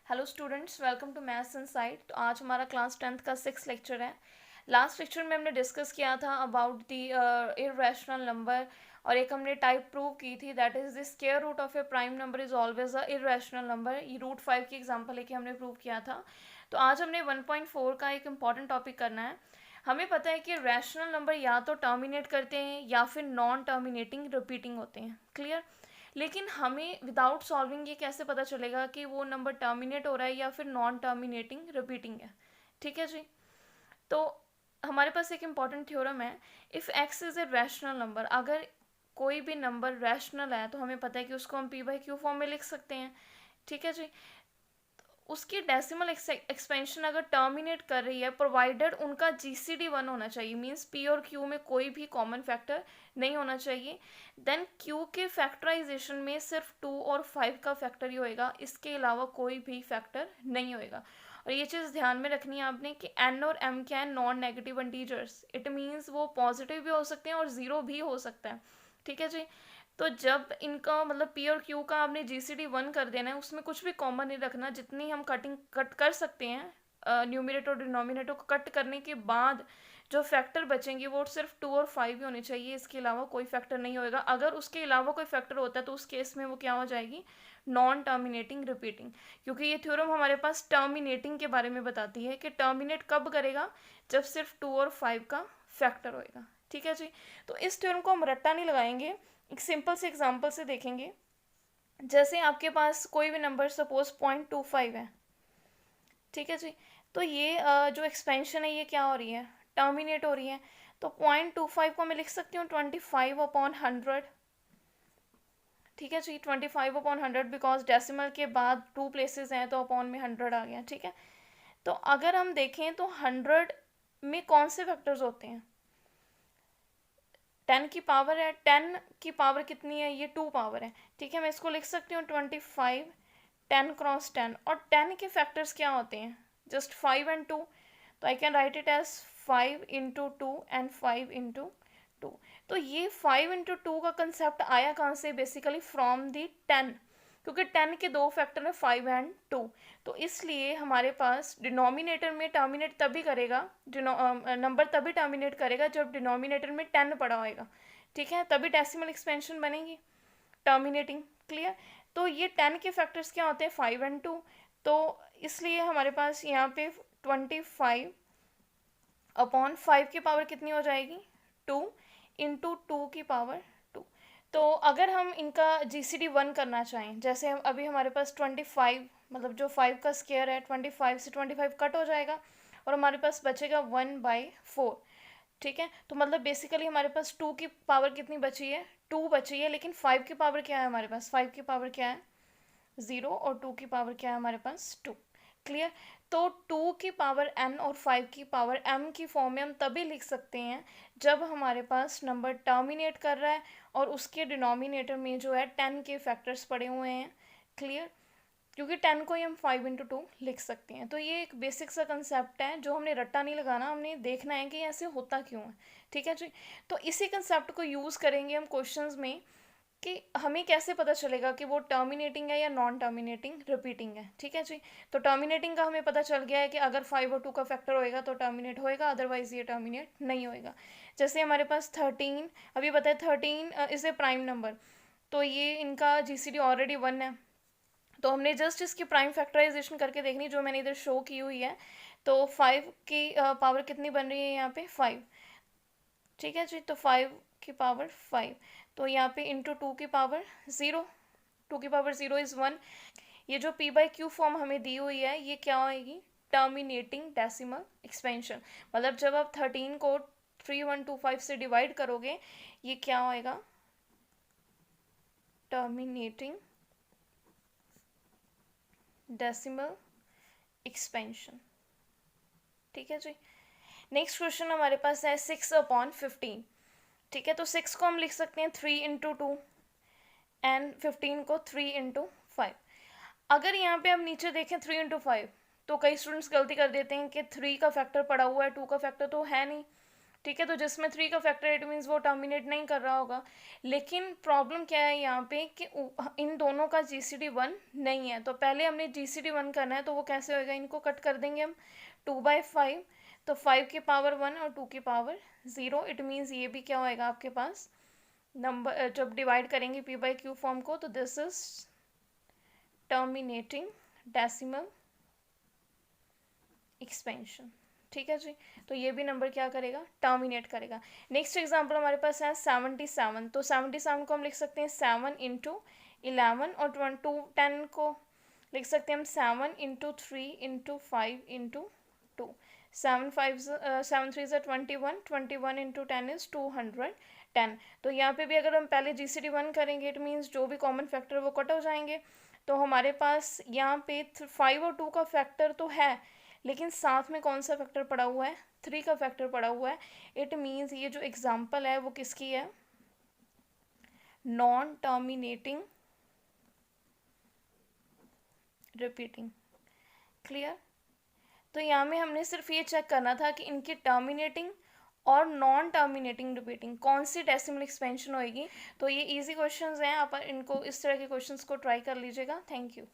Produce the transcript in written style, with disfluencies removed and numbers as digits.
Hello students, welcome to maths insight. तो आज हमारा क्लास 10th का 6th लेक्चर है। लास्ट लेक्चर में हमने डिस्कस किया था अबाउट द इर्रेशनल नंबर, और एक हमने टाइप प्रूव की थी, that is the square root of a prime number is always a irrational number. ये रूट 5 की एग्जांपल लेके हमने प्रूव किया था। तो आज हमने 1.4 का एक इम्पॉर्टेंट टॉपिक करना है। हमें पता है कि रैशनल नंबर या तो टर्मिनेट करते हैं या फिर नॉन टर्मिनेटिंग रिपीटिंग होते हैं। क्लियर। लेकिन हमें विदाउट सॉल्विंग ये कैसे पता चलेगा कि वो नंबर टर्मिनेट हो रहा है या फिर नॉन टर्मिनेटिंग रिपीटिंग है। ठीक है जी। तो हमारे पास एक इम्पॉर्टेंट थ्योरम है, if x is a rational number, अगर कोई भी नंबर रैशनल है तो हमें पता है कि उसको हम पी बाई क्यू फॉर्म में लिख सकते हैं। ठीक है जी। उसकी डेसिमल एक्सपेंशन अगर टर्मिनेट कर रही है, प्रोवाइडेड उनका जीसीडी 1 होना चाहिए, मींस पी और क्यू में कोई भी कॉमन फैक्टर नहीं होना चाहिए, देन क्यू के फैक्टराइजेशन में सिर्फ 2 और 5 का फैक्टर ही होएगा, इसके अलावा कोई भी फैक्टर नहीं होएगा। और ये चीज़ ध्यान में रखनी है आपने कि एन और एम क्या है, non negative integers, it means वो पॉजिटिव भी हो सकते हैं और ज़ीरो भी हो सकता है। ठीक है जी। तो जब इनका मतलब पी और क्यू का आपने जीसीडी 1 कर देना है, उसमें कुछ भी कॉमन नहीं रखना, जितनी हम कट कर सकते हैं न्यूमिनेटर और डिनोमिनेटर को कट करने के बाद जो फैक्टर बचेंगे वो सिर्फ 2 और 5 ही होने चाहिए, इसके अलावा कोई फैक्टर नहीं होएगा। अगर उसके अलावा कोई फैक्टर होता है तो उस केस में वो क्या हो जाएगी, नॉन टर्मिनेटिंग रिपीटिंग। क्योंकि ये थ्योरम हमारे पास टर्मिनेटिंग के बारे में बताती है कि टर्मिनेट कब करेगा, जब सिर्फ 2 और 5 का फैक्टर होएगा। ठीक है जी। तो इस थ्योरम को हम रट्टा नहीं लगाएंगे, एक सिंपल से एग्जांपल से देखेंगे। जैसे आपके पास कोई भी नंबर सपोज 0.25 है। ठीक है जी। तो ये जो एक्सपेंशन है ये क्या हो रही है, टर्मिनेट हो रही है। तो 0.25 को मैं लिख सकती हूँ 25/100। ठीक है जी। 25/100 बिकॉज डेसिमल के बाद 2 प्लेसेस हैं तो अपॉन में 100 आ गया। ठीक है। तो अगर हम देखें तो 100 में कौन से फैक्टर्स होते हैं, 10 की पावर है, 10 की पावर कितनी है, ये 2 पावर है। ठीक है। मैं इसको लिख सकती हूँ 25 10 क्रॉस 10, और 10 के फैक्टर्स क्या होते हैं, जस्ट 5 एंड 2। तो I can write it as 5 into 2 and 5 into 2। तो ये 5 इंटू 2 का कंसेप्ट आया कहाँ से, बेसिकली फ्रॉम दी 10, क्योंकि 10 के दो फैक्टर है 5 एंड 2। तो इसलिए हमारे पास डिनोमिनेटर में टर्मिनेट तभी करेगा, नंबर तभी टर्मिनेट करेगा जब डिनोमिनेटर में 10 पड़ा होएगा। ठीक है। तभी डेसिमल एक्सपेंशन बनेगी टर्मिनेटिंग। क्लियर। तो ये 10 के फैक्टर्स क्या होते हैं, 5 एंड 2। तो इसलिए हमारे पास यहाँ पे 25/5 की पावर कितनी हो जाएगी, 2 इंटू 2 की पावर 2। तो अगर हम इनका जीसीडी 1 करना चाहें, जैसे हम अभी हमारे पास 25, मतलब जो 5 का स्क्वायर है, 25 से 25 कट हो जाएगा और हमारे पास बचेगा 1/4। ठीक है। तो मतलब बेसिकली हमारे पास 2 की पावर कितनी बची है, 2 बची है, लेकिन 5 की पावर क्या है हमारे पास, 5 की पावर क्या है, 0, और 2 की पावर क्या है हमारे पास, 2। क्लियर। तो 2 की पावर n और 5 की पावर m की फॉर्म में हम तभी लिख सकते हैं जब हमारे पास नंबर टर्मिनेट कर रहा है और उसके डिनोमिनेटर में जो है 10 के फैक्टर्स पड़े हुए हैं। क्लियर। क्योंकि 10 को ही हम 5 इंटू 2 लिख सकते हैं। तो ये एक बेसिक सा कंसेप्ट है जो हमने रट्टा नहीं लगाना, हमने देखना है कि ऐसे होता क्यों है। ठीक है जी। तो इसी कंसेप्ट को यूज़ करेंगे हम क्वेश्चंस में कि हमें कैसे पता चलेगा कि वो टर्मिनेटिंग है या नॉन टर्मिनेटिंग रिपीटिंग है। ठीक है जी। तो टर्मिनेटिंग का हमें पता चल गया है कि अगर 5 और 2 का फैक्टर होएगा तो टर्मिनेट होएगा, अदरवाइज ये टर्मिनेट नहीं होएगा। जैसे हमारे पास 13, अभी बताए 13 इज़ ए प्राइम नंबर, तो ये इनका जीसीडी ऑलरेडी 1 है। तो हमने जस्ट इसकी प्राइम फैक्टराइजेशन करके देखनी, जो मैंने इधर शो की हुई है। तो 5 की पावर कितनी बन रही है यहाँ पे, 5। ठीक है जी। तो 5 की पावर 5, तो यहाँ पे इंटू 2 की पावर 0, 2 की पावर 0 इज़ 1। ये जो p बाई क्यू फॉर्म हमें दी हुई है ये क्या होएगी, टर्मिनेटिंग डेसिमल एक्सपेंशन। मतलब जब आप 13 को 3125 से डिवाइड करोगे, ये क्या होएगा, टर्मिनेटिंग डेसिमल एक्सपेंशन। ठीक है जी। नेक्स्ट क्वेश्चन हमारे पास है 6/15। ठीक है। तो 6 को हम लिख सकते हैं 3 इंटू 2 एंड 15 को 3 इंटू 5। अगर यहाँ पे हम नीचे देखें 3 इंटू 5, तो कई स्टूडेंट्स गलती कर देते हैं कि 3 का फैक्टर पड़ा हुआ है, 2 का फैक्टर तो है नहीं। ठीक है, तो जिसमें 3 का फैक्टर इट मीन्स वो टर्मिनेट नहीं कर रहा होगा। लेकिन प्रॉब्लम क्या है यहाँ पे कि इन दोनों का GCD 1 नहीं है, तो पहले हमने GCD 1 करना है, तो वो कैसे होएगा, इनको कट कर देंगे हम 2/5, तो 5 की पावर 1 और 2 की पावर 0, इट मीन्स ये भी क्या होएगा आपके पास नंबर, जब डिवाइड करेंगे p/q फॉर्म को, तो this is terminating decimal expansion. ठीक है जी, तो ये भी नंबर क्या करेगा, टर्मिनेट करेगा। नेक्स्ट एग्जांपल हमारे पास है 77, तो 77 को हम लिख सकते हैं 7 इंटू 11 और 10 को लिख सकते हैं हम 7 इंटू 3 इंटू 5 इंटू 2। 7 3 ज़ा 21, 21 इंटू 10 इज़ 210। तो यहाँ पे भी अगर हम पहले GCD 1 करेंगे, इट मीन्स जो भी कॉमन फैक्टर वो कट हो जाएंगे। तो हमारे पास यहाँ पे 5 और 2 का फैक्टर तो है, लेकिन साथ में कौन सा फैक्टर पड़ा हुआ है, 3 का फैक्टर पड़ा हुआ है। इट मीन्स ये जो एग्जाम्पल है वो किसकी है, नॉन टर्मिनेटिंग रिपीटिंग। क्लियर। तो यहाँ में हमने सिर्फ ये चेक करना था कि इनकी टर्मिनेटिंग और नॉन टर्मिनेटिंग रिपीटिंग कौन सी डेसिमल एक्सपेंशन होएगी। तो ये इजी क्वेश्चंस हैं, आप इनको इस तरह के क्वेश्चंस को ट्राई कर लीजिएगा। Thank you.